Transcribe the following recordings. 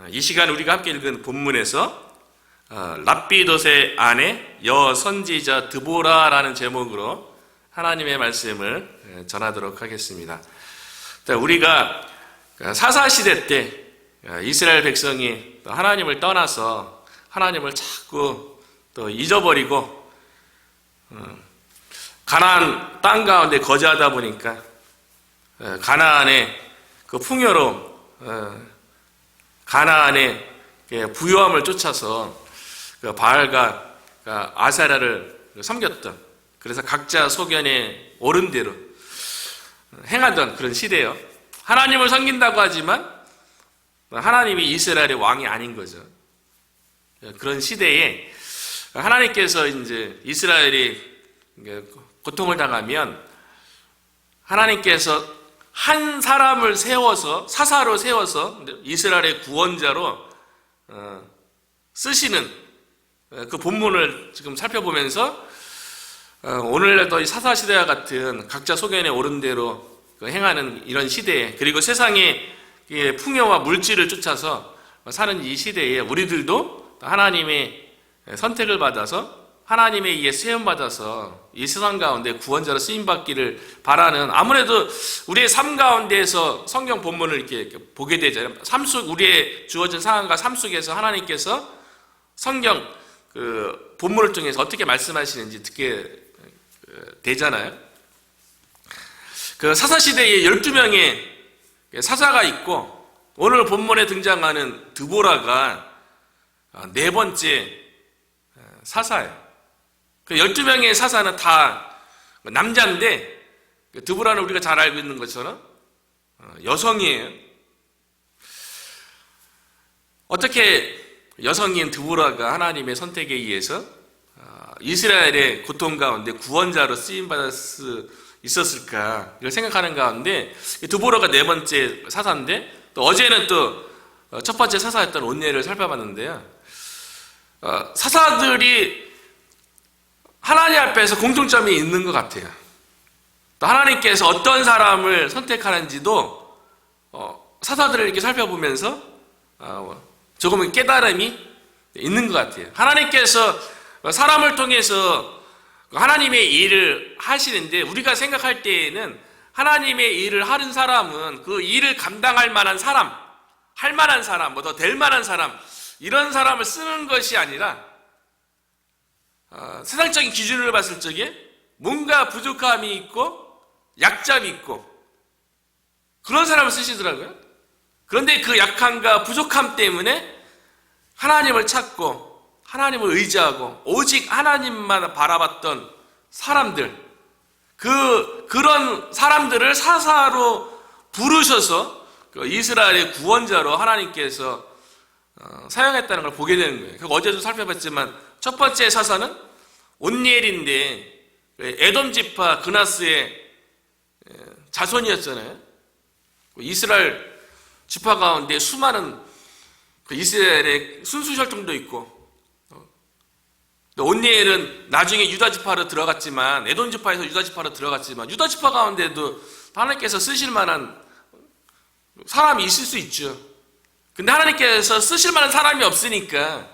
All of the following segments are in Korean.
이 시간 우리가 함께 읽은 본문에서 랍비돗의 아내 여선지자 드보라라는 제목으로 하나님의 말씀을 전하도록 하겠습니다. 우리가 사사시대 때 이스라엘 백성이 하나님을 떠나서 하나님을 자꾸 또 잊어버리고 가나안 땅 가운데 거주하다 보니까 가나안의 그 풍요로움, 가나안의 부유함을 쫓아서 바알과 아세라를 섬겼던, 그래서 각자 소견에 옳은 대로 행하던 그런 시대예요. 하나님을 섬긴다고 하지만 하나님이 이스라엘의 왕이 아닌 거죠. 그런 시대에 하나님께서 이제 이스라엘이 고통을 당하면 하나님께서 한 사람을 세워서, 사사로 세워서 이스라엘의 구원자로 쓰시는 그 본문을 지금 살펴보면서 오늘날도 이 사사시대와 같은 각자 소견에 옳은 대로 행하는 이런 시대에, 그리고 세상의 풍요와 물질을 쫓아서 사는 이 시대에 우리들도 하나님의 선택을 받아서 하나님에 의해 세움받아서 이 세상 가운데 구원자로 쓰임받기를 바라는, 아무래도 우리의 삶 가운데에서 성경 본문을 이렇게 보게 되잖아요. 삶 속, 우리의 주어진 상황과 삶 속에서 하나님께서 성경 그 본문을 통해서 어떻게 말씀하시는지 듣게 되잖아요. 그 사사시대에 12명의 사사가 있고, 오늘 본문에 등장하는 드보라가 네 번째 사사예요. 그 12명의 사사는 다 남자인데, 드보라는 우리가 잘 알고 있는 것처럼 여성이에요. 어떻게 여성인 드보라가 하나님의 선택에 의해서 이스라엘의 고통 가운데 구원자로 쓰임받을 수 있었을까, 이걸 생각하는 가운데 드보라가 네 번째 사사인데, 또 어제는 또 첫 번째 사사였던 온니엘을 살펴봤는데요. 사사들이 하나님 앞에서 공통점이 있는 것 같아요. 또 하나님께서 어떤 사람을 선택하는지도 사사들을 이렇게 살펴보면서 조금은 깨달음이 있는 것 같아요. 하나님께서 사람을 통해서 하나님의 일을 하시는데, 우리가 생각할 때에는 하나님의 일을 하는 사람은 그 일을 감당할 만한 사람, 할 만한 사람, 뭐 더 될 만한 사람, 이런 사람을 쓰는 것이 아니라 세상적인 기준으로 봤을 적에 뭔가 부족함이 있고 약점이 있고 그런 사람을 쓰시더라고요. 그런데 그 약함과 부족함 때문에 하나님을 찾고 하나님을 의지하고 오직 하나님만 바라봤던 사람들, 그런 사람들을 사사로 부르셔서 이스라엘의 구원자로 하나님께서 사용했다는 걸 보게 되는 거예요. 어제도 살펴봤지만 첫 번째 사사는 온니엘인데 에돔 지파 그나스의 자손이었잖아요. 이스라엘 지파 가운데 수많은 이스라엘의 순수혈통도 있고, 온니엘은 나중에 유다 지파로 들어갔지만, 에돔 지파에서 유다 지파로 들어갔지만, 유다 지파 가운데도 하나님께서 쓰실 만한 사람이 있을 수 있죠. 근데 하나님께서 쓰실 만한 사람이 없으니까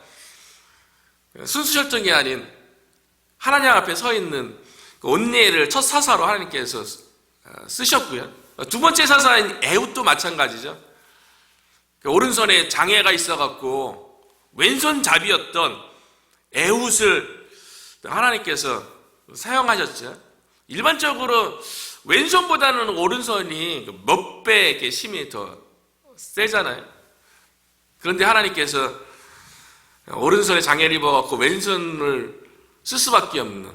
순수혈통이 아닌 하나님 앞에 서 있는 온니엘을 첫 사사로 하나님께서 쓰셨고요. 두 번째 사사인 에훗도 마찬가지죠. 오른손에 장애가 있어갖고 왼손잡이였던 에훗을 하나님께서 사용하셨죠. 일반적으로 왼손보다는 오른손이 몇 배 힘이 더 세잖아요. 그런데 하나님께서 오른손에 장애를 입어갖고 왼손을 쓸 수밖에 없는,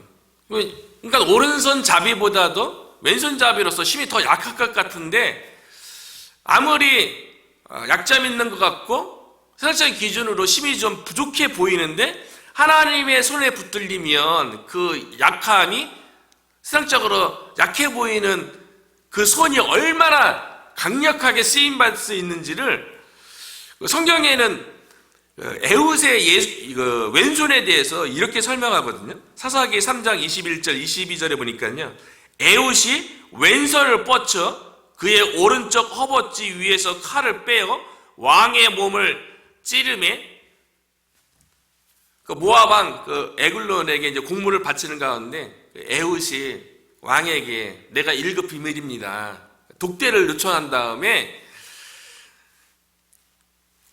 그러니까 오른손 잡이보다도 왼손 잡이로서 힘이 더 약할 것 같은데, 아무리 약점 있는 것 같고 세상적인 기준으로 힘이 좀 부족해 보이는데 하나님의 손에 붙들리면 그 약함이 세상적으로 약해 보이는 그 손이 얼마나 강력하게 쓰임받을 수 있는지를 성경에는 에훗의 왼손에 대해서 이렇게 설명하거든요. 사사기 3장 21절 22절에 보니까요, 에훗이 왼손을 뻗쳐 그의 오른쪽 허벅지 위에서 칼을 빼어 왕의 몸을 찌름에 그 모압 왕 그 에글론에게 이제 공물을 바치는 가운데 에훗이 왕에게 내가 1급 비밀입니다. 독대를 요청한 다음에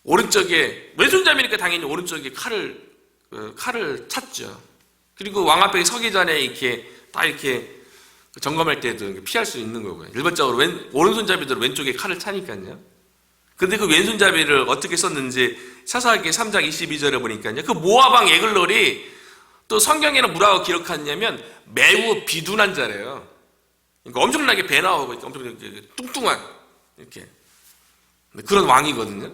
오른쪽에 왼손잡이니까 당연히 오른쪽에 칼을 찼죠. 그리고 왕 앞에 서기 전에 이렇게 딱 이렇게 점검할 때도 피할 수 있는 거고요. 일반적으로 오른손잡이들 왼쪽에 칼을 차니까요. 근데 그 왼손잡이를 어떻게 썼는지 사사기 3장 22절에 보니까요. 그 모압 왕 에글롤이 또 성경에는 뭐라고 기록하냐면 매우 비둔한 자래요. 그러니까 엄청나게 배 나오고 엄청 뚱뚱한 이렇게 그런 왕이거든요.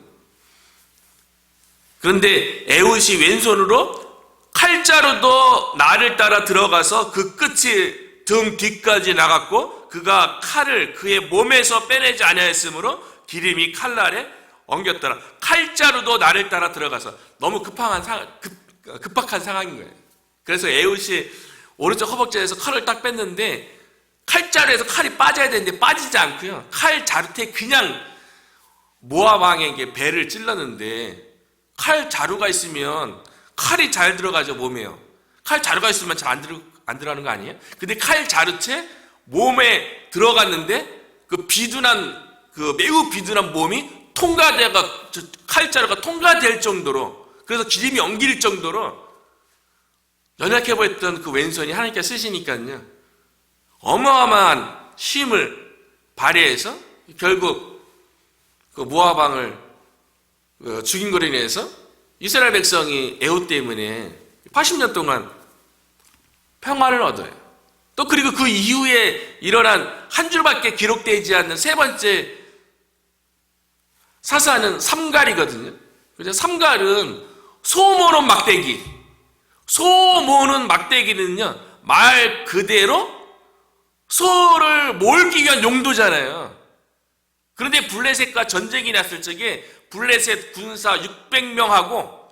그런데 에훗이 왼손으로 칼자루도 나를 따라 들어가서 그 끝이 등 뒤까지 나갔고 그가 칼을 그의 몸에서 빼내지 아니하였으므로 기름이 칼날에 엉겼더라. 칼자루도 나를 따라 들어가서 너무 급박한 상황인 거예요. 그래서 에훗이 오른쪽 허벅지에서 칼을 딱 뺐는데 칼자루에서 칼이 빠져야 되는데 빠지지 않고요. 칼자루에 그냥 모압 왕에게 배를 찔렀는데 칼자루가 있으면 칼이 잘 들어가죠, 몸에요. 칼자루가 있으면 잘 안 들어가는 거 아니에요? 근데 칼자루채 몸에 들어갔는데 그 매우 비둔한 몸이 칼자루가 통과될 정도로, 그래서 기름이 엉길 정도로 연약해 보였던 그 왼손이 하나님께 쓰시니까요. 어마어마한 힘을 발휘해서 결국 그 모압 왕을 죽인 거로 인해서 이스라엘 백성이 에훗 때문에 80년 동안 평화를 얻어요. 또 그리고 그 이후에 일어난 한 줄밖에 기록되지 않는 세 번째 사사는 삼갈이거든요. 그래서 삼갈은 소 모는 막대기. 소 모는 막대기는요, 말 그대로 소를 몰기 위한 용도잖아요. 그런데 블레셋과 전쟁이 났을 적에 블레셋 군사 600명하고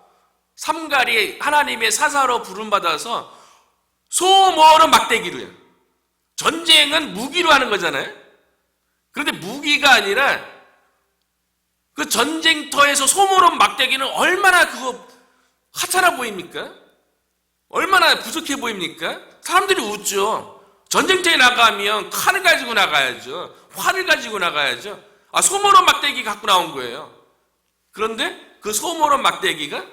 삼갈이 하나님의 사사로 부름받아서 소 모는 막대기로요. 전쟁은 무기로 하는 거잖아요. 그런데 무기가 아니라 그 전쟁터에서 소 모는 막대기는 얼마나 그거 하찮아 보입니까? 얼마나 부족해 보입니까? 사람들이 웃죠. 전쟁터에 나가면 칼을 가지고 나가야죠. 활을 가지고 나가야죠. 소모론 막대기 갖고 나온 거예요. 그런데 그 소모론 막대기가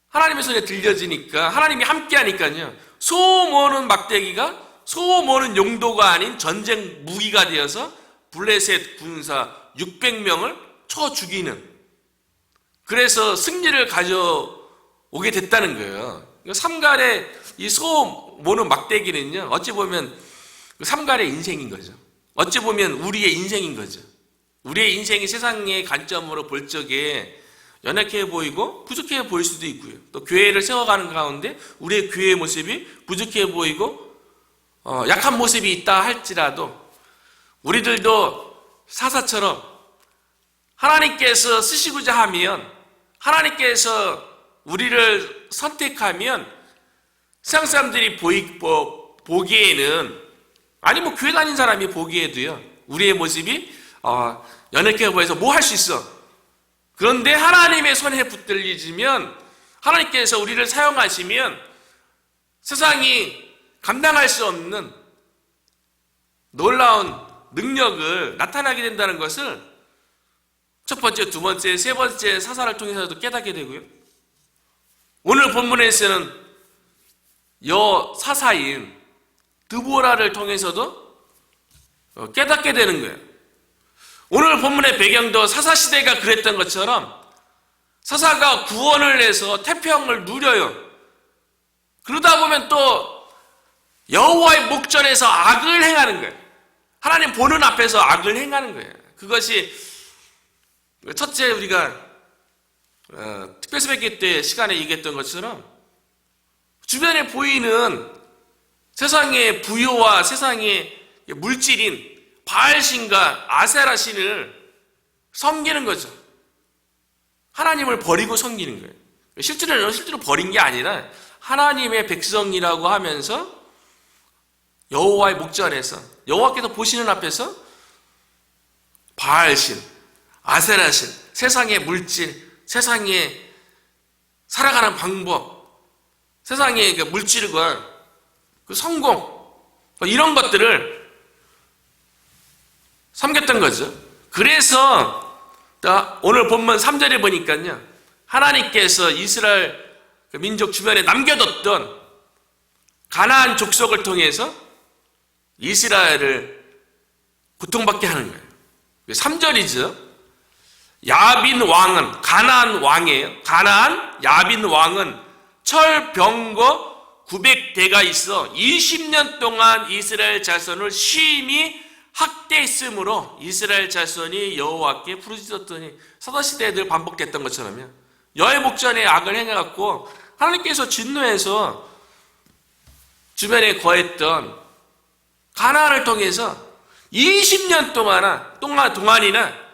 하나님의 손에 들려지니까, 하나님이 함께 하니까요, 소모는 막대기가 소모는 용도가 아닌 전쟁 무기가 되어서 블레셋 군사 600명을 쳐 죽이는, 그래서 승리를 가져오게 됐다는 거예요. 삼갈의 이 소모는 막대기는요, 어찌 보면 삼갈의 인생인 거죠. 어찌 보면 우리의 인생인 거죠. 우리의 인생이 세상의 관점으로 볼 적에 연약해 보이고 부족해 보일 수도 있고요. 또 교회를 세워가는 가운데 우리의 교회의 모습이 부족해 보이고 약한 모습이 있다 할지라도 우리들도 사사처럼 하나님께서 쓰시고자 하면, 하나님께서 우리를 선택하면 세상 사람들이 보기에는, 아니 뭐 교회 다닌 사람이 보기에도요, 우리의 모습이 연약해 보여서 뭐 할 수 있어. 그런데 하나님의 손에 붙들리지면, 하나님께서 우리를 사용하시면 세상이 감당할 수 없는 놀라운 능력을 나타나게 된다는 것을 첫 번째, 두 번째, 세 번째 사사를 통해서도 깨닫게 되고요. 오늘 본문에서는 사사인 드보라를 통해서도 깨닫게 되는 거예요. 오늘 본문의 배경도 사사시대가 그랬던 것처럼 사사가 구원을 해서 태평을 누려요. 그러다 보면 또 여호와의 목전에서 악을 행하는 거예요. 하나님 보는 앞에서 악을 행하는 거예요. 그것이 첫째, 우리가 특별수배기 때 시간에 얘기했던 것처럼 주변에 보이는 세상의 부요와 세상의 물질인 바알신과 아세라신을 섬기는 거죠. 하나님을 버리고 섬기는 거예요. 실제로 버린 게 아니라 하나님의 백성이라고 하면서 여호와의 목전에서, 여호와께서 보시는 앞에서 바알신, 아세라신, 세상의 물질, 세상의 살아가는 방법, 세상의 그 물질과 그 성공, 이런 것들을 섬겼던 거죠. 그래서 오늘 본문 3절에 보니까요, 하나님께서 이스라엘 민족 주변에 남겨뒀던 가나안 족속을 통해서 이스라엘을 고통받게 하는 거예요. 3절이죠. 야빈 왕은, 가나안 왕이에요. 가나안 야빈 왕은 철병거 900대가 있어 20년 동안 이스라엘 자손을 심히 학대했으므로 이스라엘 자손이 여호와께 부르짖었더니 사사시대에 늘 반복됐던 것처럼요, 여해복전에 악을 행해갖고 하나님께서 진노해서 주변에 거했던 가나안을 통해서 20년 동안이나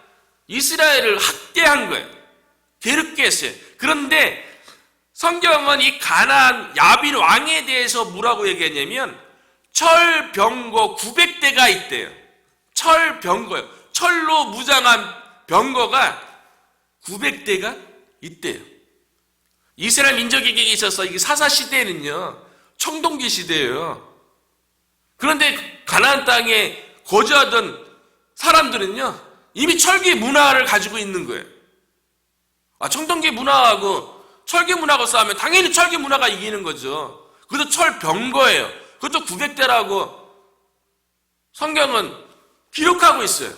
이스라엘을 학대한 거예요. 괴롭게 했어요. 그런데 성경은 이 가나안 야빈 왕에 대해서 뭐라고 얘기했냐면 철병거 900대가 있대요. 철병거요. 철로 무장한 병거가 900대가 있대요. 이스라엘 민족에게 있어서 이게 사사시대는요, 청동기 시대예요. 그런데 가나안 땅에 거주하던 사람들은요, 이미 철기 문화를 가지고 있는 거예요. 청동기 문화하고 철기 문화하고 싸우면 당연히 철기 문화가 이기는 거죠. 그것도 철병거예요. 그것도 900대라고 성경은 기록하고 있어요.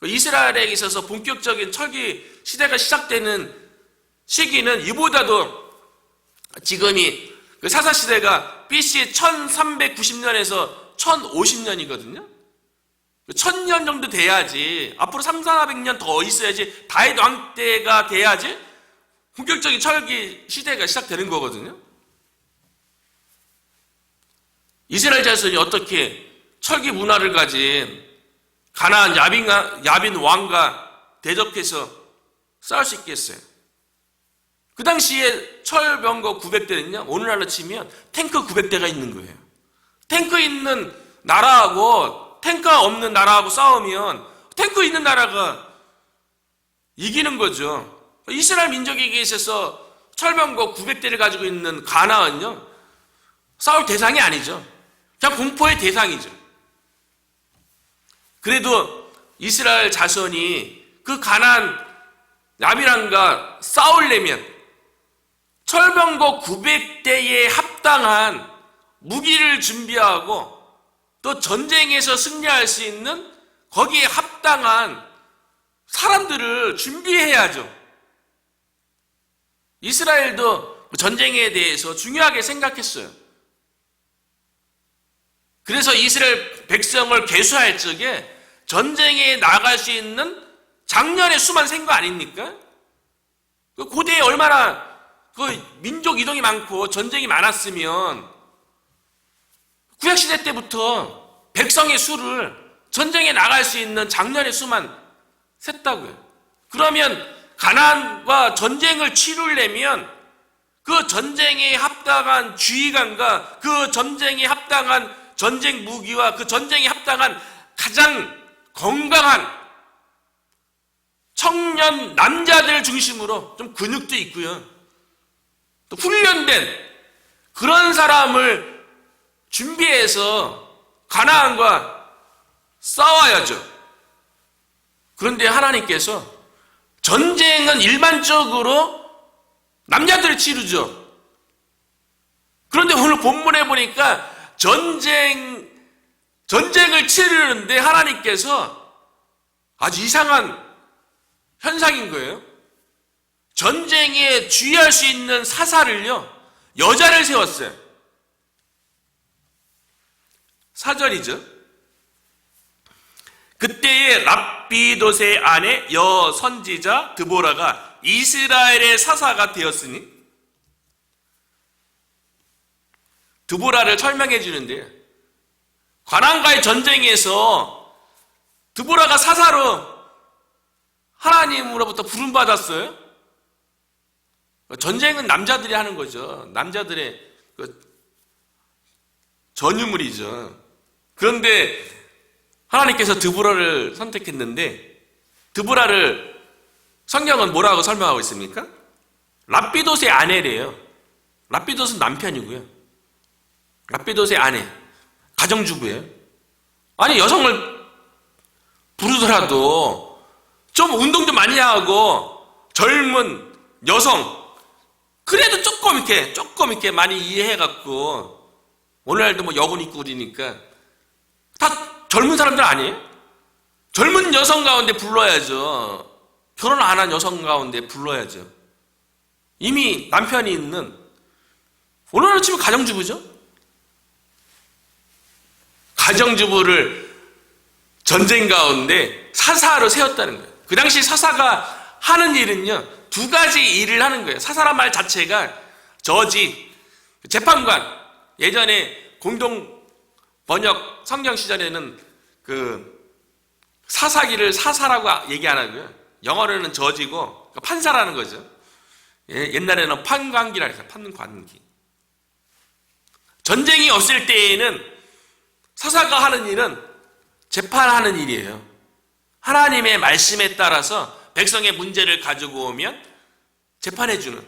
이스라엘에 있어서 본격적인 철기 시대가 시작되는 시기는 이보다도 지금이 그 사사시대가 BC 1390년에서 1050년이거든요. 1000년 정도 돼야지, 앞으로 300~400년 더 있어야지, 다윗 왕 때가 돼야지 본격적인 철기 시대가 시작되는 거거든요. 이스라엘 자손이 어떻게 철기 문화를 가진 가나안 야빈 왕과 대적해서 싸울 수 있겠어요? 그 당시에 철병거 900대는요, 오늘날로 치면 탱크 900대가 있는 거예요. 탱크 있는 나라하고 탱크가 없는 나라하고 싸우면 탱크 있는 나라가 이기는 거죠. 이스라엘 민족에게 있어서 철병거 900대를 가지고 있는 가나안은요, 싸울 대상이 아니죠. 그냥 공포의 대상이죠. 그래도 이스라엘 자손이 그 가나안 야빈왕과 싸우려면 철병거 900대에 합당한 무기를 준비하고 또 전쟁에서 승리할 수 있는 거기에 합당한 사람들을 준비해야죠. 이스라엘도 전쟁에 대해서 중요하게 생각했어요. 그래서 이스라엘 백성을 계수할 적에 전쟁에 나갈 수 있는 장년의 수만 센 거 아닙니까? 고대에 얼마나 민족 이동이 많고 전쟁이 많았으면 구약시대 때부터 백성의 수를 전쟁에 나갈 수 있는 장년의 수만 셌다고요. 그러면 가나안과 전쟁을 치르려면 그 전쟁에 합당한 지휘관과 그 전쟁에 합당한 전쟁 무기와 그 전쟁에 합당한 가장 건강한 청년 남자들 중심으로 좀 근육도 있고요, 또 훈련된 그런 사람을 준비해서 가나안과 싸워야죠. 그런데 하나님께서 전쟁은 일반적으로 남자들이 치르죠. 그런데 오늘 본문에 보니까 전쟁을 치르는데 하나님께서 아주 이상한 현상인 거예요. 전쟁에 주의할 수 있는 사사를요, 여자를 세웠어요. 4절이죠. 그때의 랍비돗의 아내 여선지자 드보라가 이스라엘의 사사가 되었으니, 드보라를 설명해 주는데요, 가나안과의 전쟁에서 드보라가 사사로 하나님으로부터 부름받았어요. 전쟁은 남자들이 하는 거죠. 남자들의 전유물이죠. 그런데 하나님께서 드보라를 선택했는데, 드보라를 성경은 뭐라고 설명하고 있습니까? 랍비돗의 아내래요. 랍비돗은 남편이고요. 랍비돗의 아내, 가정주부예요. 아니, 여성을 부르더라도 좀 운동 좀 많이 하고 젊은 여성, 그래도 조금 이렇게 많이 이해해갖고, 오늘날도 뭐 여군 입고 그러니까 다 젊은 사람들 아니에요? 젊은 여성 가운데 불러야죠. 결혼 안 한 여성 가운데 불러야죠. 이미 남편이 있는, 오늘날 치면 가정주부죠? 가정주부를 전쟁 가운데 사사로 세웠다는 거예요. 그 당시 사사가 하는 일은요, 두 가지 일을 하는 거예요. 사사란 말 자체가 저지, 재판관, 예전에 공동 번역 성경 시절에는 그 사사기를 사사라고 얘기 안 하고요. 영어로는 저지고, 그러니까 판사라는 거죠. 옛날에는 판관기라 해서 판관기. 전쟁이 없을 때에는 사사가 하는 일은 재판하는 일이에요. 하나님의 말씀에 따라서 백성의 문제를 가지고 오면 재판해주는,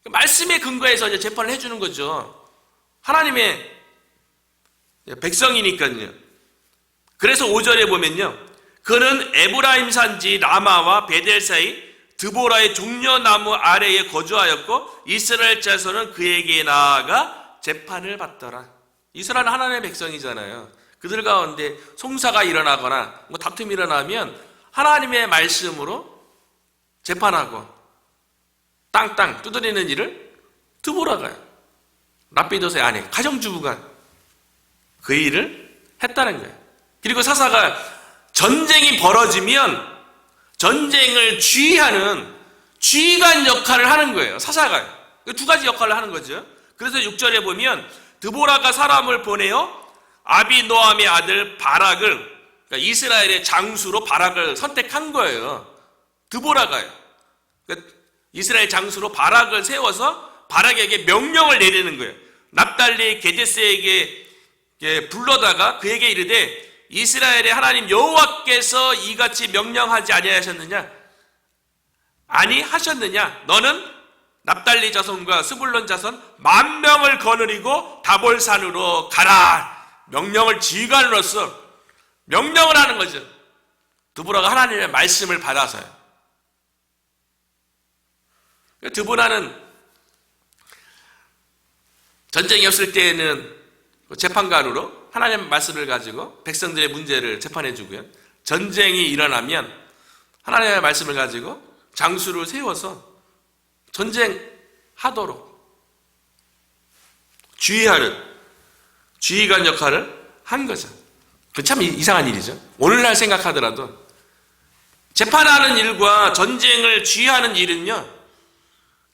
말씀에 근거해서 이제 재판을 해주는 거죠. 하나님의 백성이니까요. 그래서 5절에 보면요, 그는 에브라임 산지 라마와 베델 사이 드보라의 종려나무 아래에 거주하였고 이스라엘 자손은 그에게 나아가 재판을 받더라. 이스라엘은 하나님의 백성이잖아요. 그들 가운데 송사가 일어나거나 뭐 다툼이 일어나면 하나님의 말씀으로 재판하고 땅땅 두드리는 일을 드보라가, 랍비돗의 아내, 가정주부가 그 일을 했다는 거예요. 그리고 사사가 전쟁이 벌어지면 전쟁을 지휘하는 지휘관 역할을 하는 거예요. 사사가 두 가지 역할을 하는 거죠. 그래서 6절에 보면 드보라가 사람을 보내어 아비노함의 아들 바락을, 그러니까 이스라엘의 장수로 바락을 선택한 거예요. 드보라가요. 그러니까 이스라엘 장수로 바락을 세워서 바락에게 명령을 내리는 거예요. 납달리 게데스에게 불러다가 그에게 이르되 이스라엘의 하나님 여호와께서 이같이 명령하지 아니하셨느냐? 아니 하셨느냐? 너는 납달리 자손과 스불론 자손 10,000명을 거느리고 다볼산으로 가라. 명령을 지휘관으로서 명령을 하는 거죠. 드보라가 하나님의 말씀을 받아서요. 드보라는 전쟁이 없을 때에는 재판관으로 하나님의 말씀을 가지고 백성들의 문제를 재판해 주고요. 전쟁이 일어나면 하나님의 말씀을 가지고 장수를 세워서 전쟁하도록 지휘하는 지휘관 역할을 한 거죠. 참 이상한 일이죠. 오늘날 생각하더라도 재판하는 일과 전쟁을 지휘하는 일은요,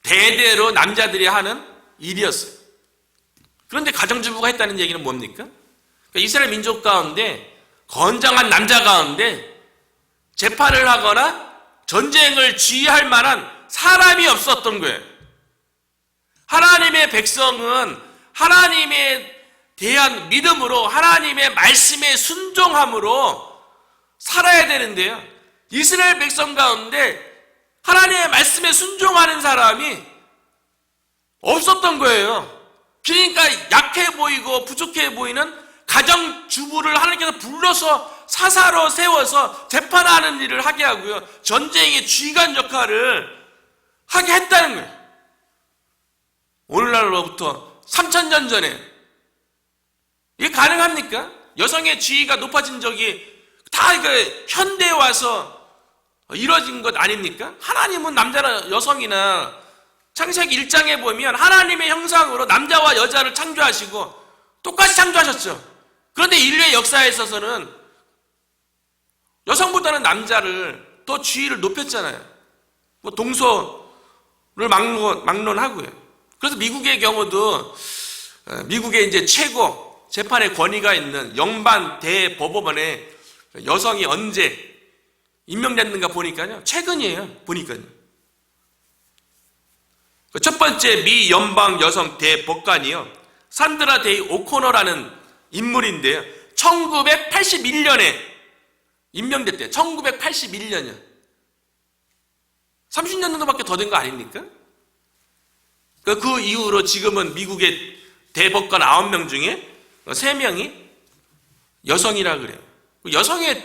대대로 남자들이 하는 일이었어요. 그런데 가정주부가 했다는 얘기는 뭡니까? 그러니까 이스라엘 민족 가운데 건장한 남자 가운데 재판을 하거나 전쟁을 지휘할 만한 사람이 없었던 거예요. 하나님의 백성은 하나님에 대한 믿음으로 하나님의 말씀에 순종함으로 살아야 되는데요, 이스라엘 백성 가운데 하나님의 말씀에 순종하는 사람이 없었던 거예요. 그러니까 약해 보이고 부족해 보이는 가정주부를 하나님께서 불러서 사사로 세워서 재판하는 일을 하게 하고요, 전쟁의 지휘관 역할을 하게 했다는 거예요. 오늘날로부터 3,000년 전에 이게 가능합니까? 여성의 지위가 높아진 적이 다 현대에 와서 이루어진 것 아닙니까? 하나님은 남자나 여성이나 창세기 1장에 보면 하나님의 형상으로 남자와 여자를 창조하시고 똑같이 창조하셨죠. 그런데 인류의 역사에 있어서는 여성보다는 남자를 더 지위를 높였잖아요. 뭐 동서를 막론하고요. 그래서 미국의 경우도 미국의 이제 최고 재판의 권위가 있는 영반 대법원에 여성이 언제 임명됐는가 보니까요, 최근이에요. 보니까요. 첫 번째 미 연방 여성 대법관이요, 산드라 데이 오코너라는 인물인데요, 1981년에 임명됐대요. 1981년이요. 30년 정도밖에 더 된 거 아닙니까? 그 이후로 지금은 미국의 대법관 9명 중에 3명이 여성이라 그래요. 여성이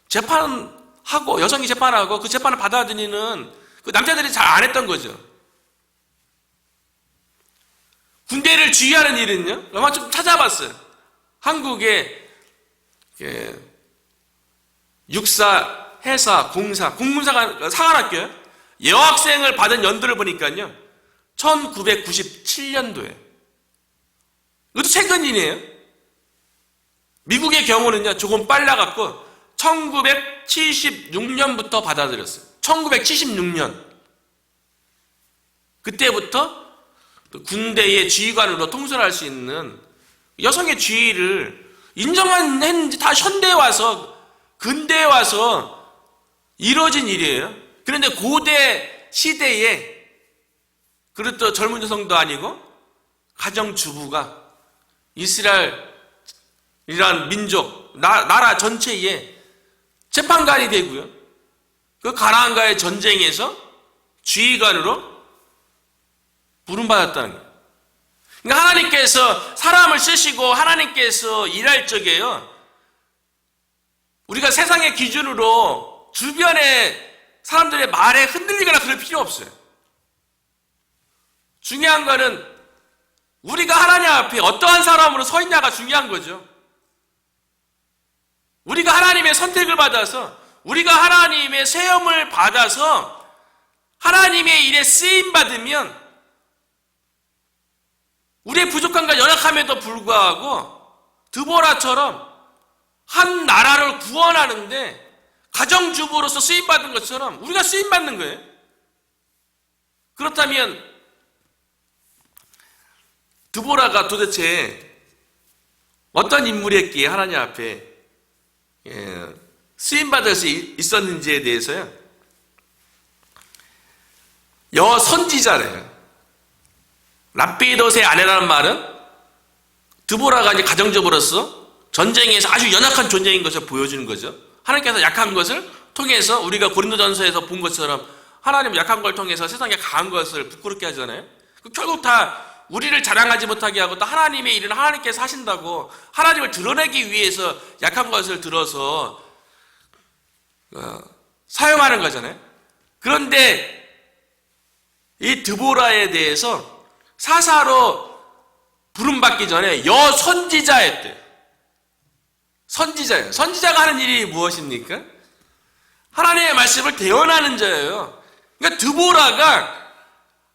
재판하고 그 재판을 받아들이는 그 남자들이 잘 안 했던 거죠. 군대를 지휘하는 일은요, 아마 좀 찾아봤어요. 한국의 육사, 해사, 공사, 공군사가 사관학교요. 여학생을 받은 연도를 보니까요, 1997년도에. 이것도 최근 일이에요. 미국의 경우는요, 조금 빨라갖고 1976년부터 받아들였어요. 1976년. 그때부터 군대의 지휘관으로 통솔할 수 있는 여성의 지위를 인정했는지 다 현대에 와서, 근대에 와서 이루어진 일이에요. 그런데 고대 시대에, 그리고 또 젊은 여성도 아니고 가정주부가 이스라엘이란 민족, 나라 전체에 재판관이 되고요. 그 가나안과의 전쟁에서 지휘관으로 부름받았다는 거예요. 그러니까 하나님께서 사람을 쓰시고 하나님께서 일할 적에요, 우리가 세상의 기준으로 주변의 사람들의 말에 흔들리거나 그럴 필요 없어요. 중요한 거는 우리가 하나님 앞에 어떠한 사람으로 서 있냐가 중요한 거죠. 우리가 하나님의 선택을 받아서, 우리가 하나님의 세움을 받아서 하나님의 일에 쓰임받으면 우리의 부족함과 연약함에도 불구하고 드보라처럼 한 나라를 구원하는데 가정주부로서 쓰임받은 것처럼 우리가 쓰임받는 거예요. 그렇다면 드보라가 도대체 어떤 인물이었기에 하나님 앞에 쓰임받을 수 있었는지에 대해서요, 여선지자래요. 랍비옷의 아내라는 말은 드보라가 이제 가정주부로서 전쟁에서 아주 연약한 존재인 것을 보여주는 거죠. 하나님께서 약한 것을 통해서, 우리가 고린도전서에서 본 것처럼 하나님은 약한 걸 통해서 세상에 강한 것을 부끄럽게 하잖아요. 결국 다 우리를 자랑하지 못하게 하고, 또 하나님의 일은 하나님께서 하신다고 하나님을 드러내기 위해서 약한 것을 들어서 사용하는 거잖아요. 그런데 이 드보라에 대해서 사사로 부름받기 전에 여선지자였대요. 선지자예요. 선지자가 하는 일이 무엇입니까? 하나님의 말씀을 대언하는 자예요. 그러니까 드보라가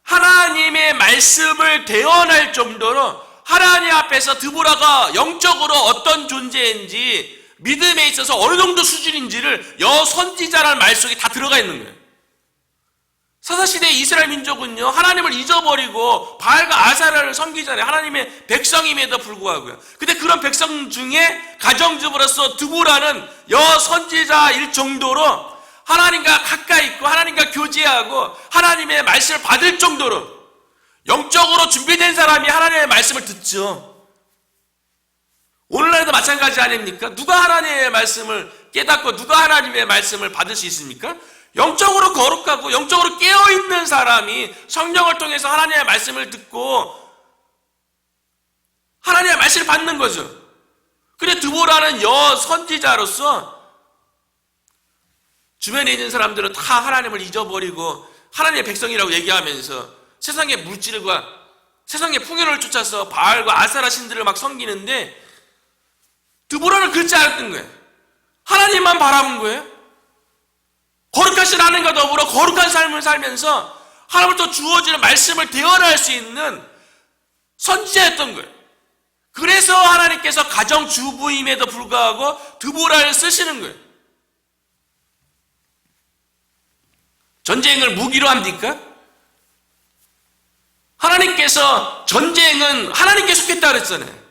하나님의 말씀을 대언할 정도로 하나님 앞에서 드보라가 영적으로 어떤 존재인지, 믿음에 있어서 어느 정도 수준인지를 여선지자라는 말 속에 다 들어가 있는 거예요. 사사시대의 이스라엘 민족은요, 하나님을 잊어버리고 바알과 아사라를 섬기잖아요. 하나님의 백성임에도 불구하고요. 근데 그런 백성 중에 가정주부로서 드보라는 여선지자일 정도로 하나님과 가까이 있고 하나님과 교제하고 하나님의 말씀을 받을 정도로 영적으로 준비된 사람이 하나님의 말씀을 듣죠. 오늘날에도 마찬가지 아닙니까? 누가 하나님의 말씀을 깨닫고 누가 하나님의 말씀을 받을 수 있습니까? 영적으로 거룩하고 영적으로 깨어있는 사람이 성령을 통해서 하나님의 말씀을 듣고 하나님의 말씀을 받는 거죠. 그래, 드보라는 여선지자로서 주변에 있는 사람들은 다 하나님을 잊어버리고 하나님의 백성이라고 얘기하면서 세상의 물질과 세상의 풍요를 쫓아서 바알과 아세라 신들을 막 섬기는데, 드보라는 그렇지 않았던 거예요. 하나님만 바라본 거예요. 거룩하신 하나님과 더불어 거룩한 삶을 살면서 하나님으로부터 주어지는 말씀을 대언할 수 있는 선지자였던 거예요. 그래서 하나님께서 가정주부임에도 불구하고 드보라를 쓰시는 거예요. 전쟁을 무기로 합니까? 하나님께서 전쟁은 하나님께 속했다 그랬잖아요.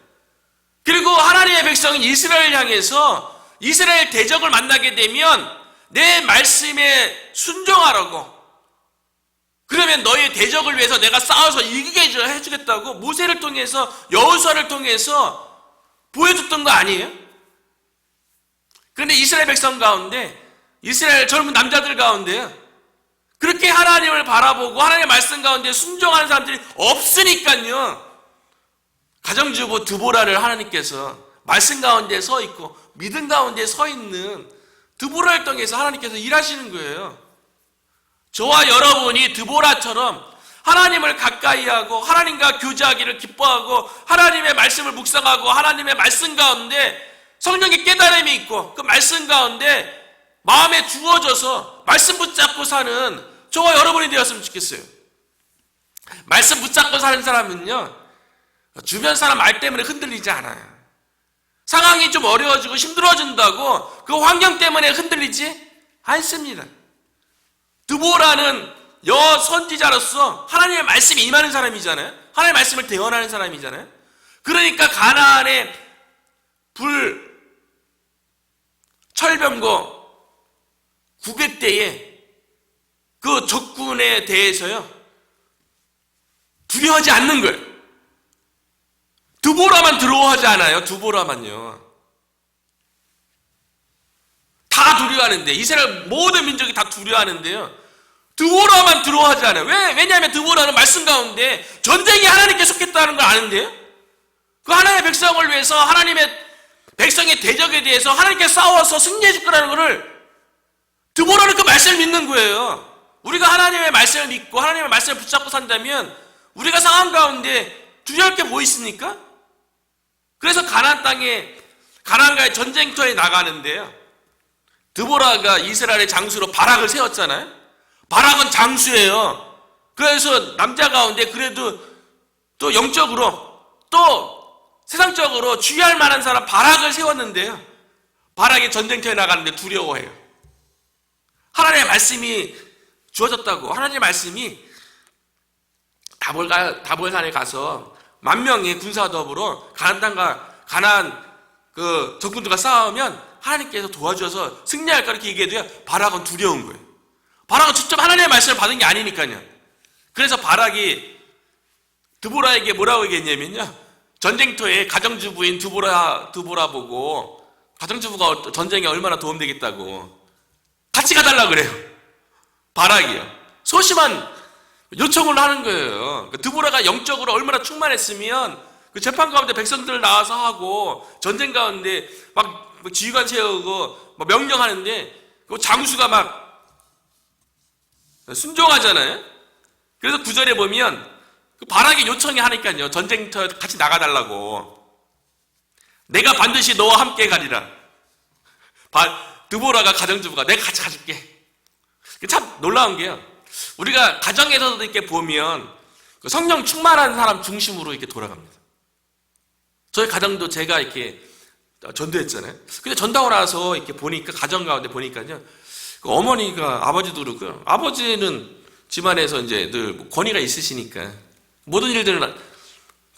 그리고 하나님의 백성인 이스라엘을 향해서 이스라엘 대적을 만나게 되면 내 말씀에 순종하라고, 그러면 너의 대적을 위해서 내가 싸워서 이기게 해주겠다고 모세를 통해서, 여호수아를 통해서 보여줬던 거 아니에요? 그런데 이스라엘 백성 가운데, 이스라엘 젊은 남자들 가운데요, 그렇게 하나님을 바라보고 하나님의 말씀 가운데 순종하는 사람들이 없으니까요. 가정주부 드보라를 하나님께서 말씀 가운데 서 있고 믿음 가운데 서 있는 드보라를 통해서 하나님께서 일하시는 거예요. 저와 여러분이 드보라처럼 하나님을 가까이 하고 하나님과 교제하기를 기뻐하고 하나님의 말씀을 묵상하고 하나님의 말씀 가운데 성령의 깨달음이 있고 그 말씀 가운데 마음에 주어져서 말씀 붙잡고 사는 저와 여러분이 되었으면 좋겠어요. 말씀 붙잡고 사는 사람은요, 주변 사람 말 때문에 흔들리지 않아요. 상황이 좀 어려워지고 힘들어진다고 그 환경 때문에 흔들리지 않습니다. 드보라는 여선지자로서 하나님의 말씀이 임하는 사람이잖아요. 하나님의 말씀을 대언하는 사람이잖아요. 그러니까 가나안의 철병거 900대의 그 적군에 대해서요 두려워하지 않는 거예요. 드보라만 두려워하지 않아요. 드보라만요. 다 두려워하는데 이스라엘 모든 민족이 다 두려워하는데요. 드보라만 두려워하지 않아요. 왜냐하면 드보라는 말씀 가운데 전쟁이 하나님께 속했다는 걸 아는데요. 그 하나님의 백성을 위해서 하나님의 백성의 대적에 대해서 하나님께 싸워서 승리해 줄 거라는 것을 드보라는 그 말씀을 믿는 거예요. 우리가 하나님의 말씀을 믿고 하나님의 말씀을 붙잡고 산다면 우리가 상황 가운데 두려울 게 뭐 있습니까? 그래서 가나안 땅에 가나안과의 전쟁터에 나가는데요. 드보라가 이스라엘의 장수로 바락을 세웠잖아요. 바락은 장수예요. 그래서 남자 가운데 그래도 또 영적으로 또 세상적으로 주의할 만한 사람 바락을 세웠는데요. 바락이 전쟁터에 나가는데 두려워해요. 하나님의 말씀이 주어졌다고. 하나님의 말씀이 다볼산에 가서 10,000명의 군사더불어 가나안 땅과 가나안 그 적군들과 싸우면 하나님께서 도와줘서 승리할 거라 이렇게 얘기해도요. 바락은 두려운 거예요. 바락은 직접 하나님의 말씀을 받은 게 아니니까요. 그래서 바락이 드보라에게 뭐라고 얘기했냐면요. 전쟁터에 가정주부인 드보라 보고 가정주부가 전쟁에 얼마나 도움되겠다고 같이 가달라고 그래요. 바락이요. 소심한 요청을 하는 거예요. 드보라가 영적으로 얼마나 충만했으면 그 재판 가운데 백성들 나와서 하고 전쟁 가운데 막 지휘관 세우고 막 명령하는데 그 장수가 막 순종하잖아요. 그래서 9절에 보면 그 바락이 요청이 하니까요. 전쟁터 같이 나가달라고. 내가 반드시 너와 함께 가리라. 드보라가 가정주부가 내가 같이 가줄게. 참 놀라운 게요. 우리가 가정에서도 이렇게 보면 성령 충만한 사람 중심으로 이렇게 돌아갑니다. 저희 가정도 제가 이렇게 전도했잖아요. 근데 전도하고 나서 이렇게 보니까 가정 가운데 보니까요. 그 어머니가 아버지도 그렇고요. 아버지는 집안에서 이제 늘 권위가 있으시니까 모든 일들은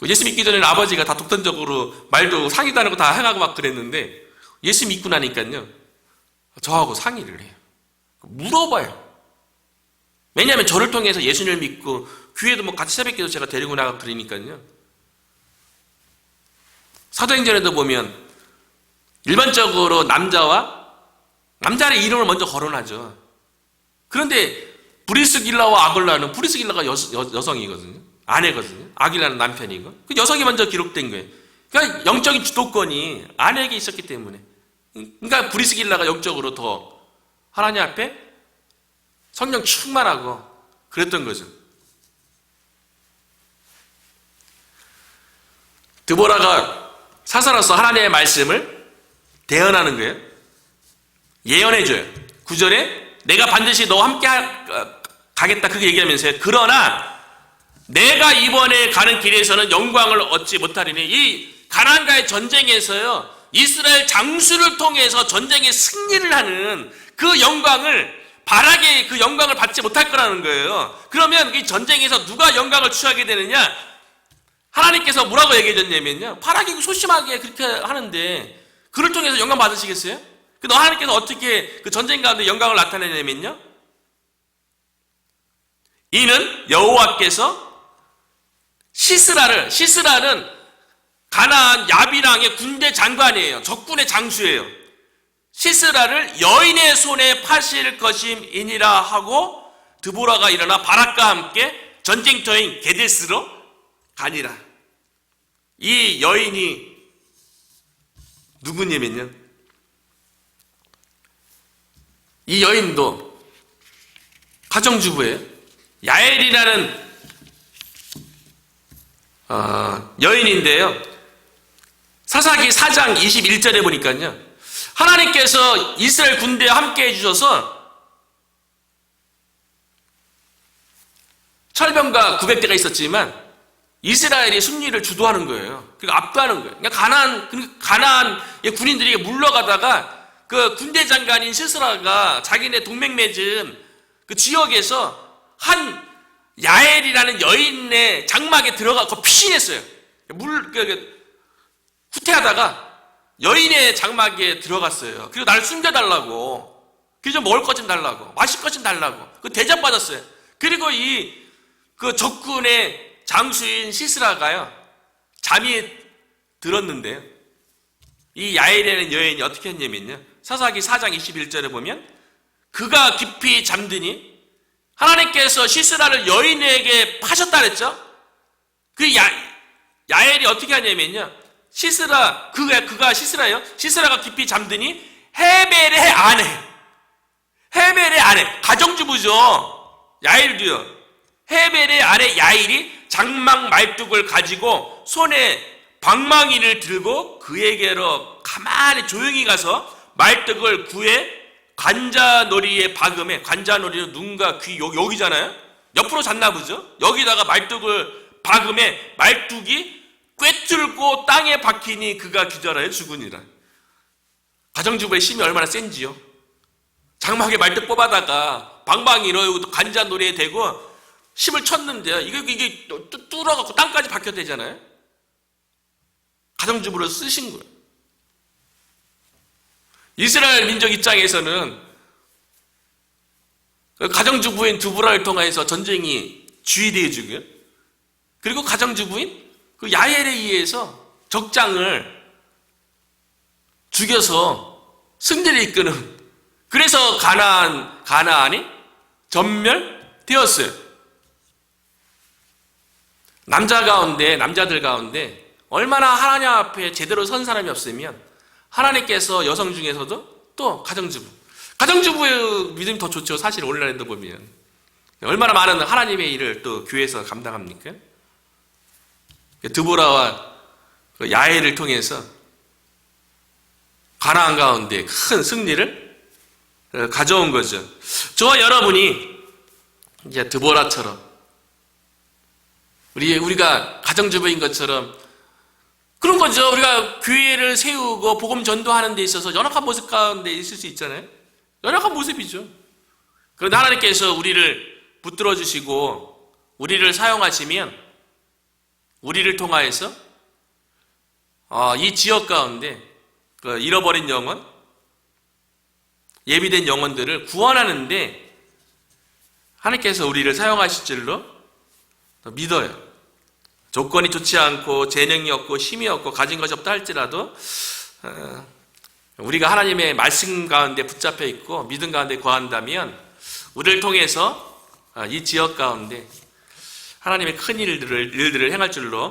예수 믿기 전에는 아버지가 다 독단적으로 말도 상의도 안 하고 다 해가고 막 그랬는데 예수 믿고 나니까요. 저하고 상의를 해요. 물어봐요. 왜냐하면 저를 통해서 예수님을 믿고 교회도 뭐 같이 새벽기도 제가 데리고 나가고 그러니까요. 사도행전에도 보면 일반적으로 남자의 이름을 먼저 거론하죠. 그런데 브리스길라와 아굴라는 브리스길라가 여성이거든요. 아내거든요. 아길라는 남편이고 그 여성이 먼저 기록된 거예요. 그러니까 영적인 주도권이 아내에게 있었기 때문에 그러니까 브리스길라가 영적으로 더 하나님 앞에 성령 충만하고 그랬던 거죠. 드보라가 사사로서 하나님의 말씀을 대언하는 거예요. 예언해줘요. 9절에 내가 반드시 너와 함께 가겠다 그렇게 얘기하면서요. 그러나 내가 이번에 가는 길에서는 영광을 얻지 못하리니 이 가나안과의 전쟁에서요. 이스라엘 장수를 통해서 전쟁에 승리를 하는 그 영광을 바락의 그 영광을 받지 못할 거라는 거예요. 그러면 이 전쟁에서 누가 영광을 취하게 되느냐? 하나님께서 뭐라고 얘기해 줬냐면요. 바락이 소심하게 그렇게 하는데 그를 통해서 영광 받으시겠어요? 너 하나님께서 어떻게 그 전쟁 가운데 영광을 나타내냐면요. 이는 여호와께서 시스라는 가나안 야빈왕의 군대 장관이에요. 적군의 장수예요. 시스라를 여인의 손에 파실 것임이니라 하고 드보라가 일어나 바락과 함께 전쟁터인 게데스로 가니라. 이 여인이 누구냐면요, 이 여인도 가정주부예요. 야엘이라는 여인인데요, 사사기 4장 21절에 보니까요, 하나님께서 이스라엘 군대와 함께 해주셔서 철병가 900대가 있었지만 이스라엘이 승리를 주도하는 거예요. 그러니까 압도하는 거예요. 그러니까 가나안의 군인들이 물러가다가 그 군대 장관인 시스라가 자기네 동맹 맺은 그 지역에서 한 야엘이라는 여인의 장막에 들어가서 피신했어요. 후퇴하다가 여인의 장막에 들어갔어요. 그리고 나를 숨겨달라고, 그리고 좀 먹을 것 좀 달라고, 마실 것 좀 달라고, 그 대접받았어요. 그리고 그 적군의 장수인 시스라가요, 잠이 들었는데요, 이 야엘이라는 여인이 어떻게 했냐면요, 사사기 4장 21절에 보면 그가 깊이 잠드니 하나님께서 시스라를 여인에게 파셨다 그랬죠. 그 야엘이 어떻게 하냐면요, 그가 시스라예요. 시스라가 깊이 잠드니 헤벨의 아내, 가정주부죠. 야엘도요. 헤벨의 아내 야일이 장막 말뚝을 가지고 손에 방망이를 들고 그에게로 가만히 조용히 가서 말뚝을 구해 관자놀이에 박음에, 관자놀이는 눈과 귀 여기잖아요. 옆으로 잤나 보죠. 여기다가 말뚝을 박음에 말뚝이 꿰뚫고 땅에 박히니 그가 기절하여 죽으니라. 가정주부의 힘이 얼마나 센지요. 장막에 말뚝 뽑아다가 방망이로 관자놀이에 대고 힘을 쳤는데요, 이게 뚫어갖고 땅까지 박혀야 되잖아요. 가정주부로 쓰신 거예요. 이스라엘 민족 입장에서는 가정주부인 드보라를 통해서 전쟁이 주의되어지고요, 그리고 가정주부인 그 야엘에 의해서 적장을 죽여서 승리를 이끄는, 그래서 가나안이 전멸되었어요. 남자들 가운데 얼마나 하나님 앞에 제대로 선 사람이 없으면 하나님께서 여성 중에서도 또 가정주부의 믿음이 더 좋죠. 사실 오늘날에도 보면 얼마나 많은 하나님의 일을 또 교회에서 감당합니까? 드보라와 야엘을 통해서 가나안 가운데 큰 승리를 가져온 거죠. 저와 여러분이 이제 드보라처럼 우리가 가정주부인 것처럼 그런 거죠. 우리가 교회를 세우고 복음 전도하는 데 있어서 연약한 모습 가운데 있을 수 있잖아요. 연약한 모습이죠. 그런데 하나님께서 우리를 붙들어 주시고 우리를 사용하시면 우리를 통하여서 이 지역 가운데 잃어버린 영혼, 예비된 영혼들을 구원하는데 하나님께서 우리를 사용하실 줄로 믿어요. 조건이 좋지 않고 재능이 없고 힘이 없고 가진 것이 없다 할지라도 우리가 하나님의 말씀 가운데 붙잡혀 있고 믿음 가운데 거한다면 우리를 통해서 이 지역 가운데 하나님의 큰 일들을 행할 줄로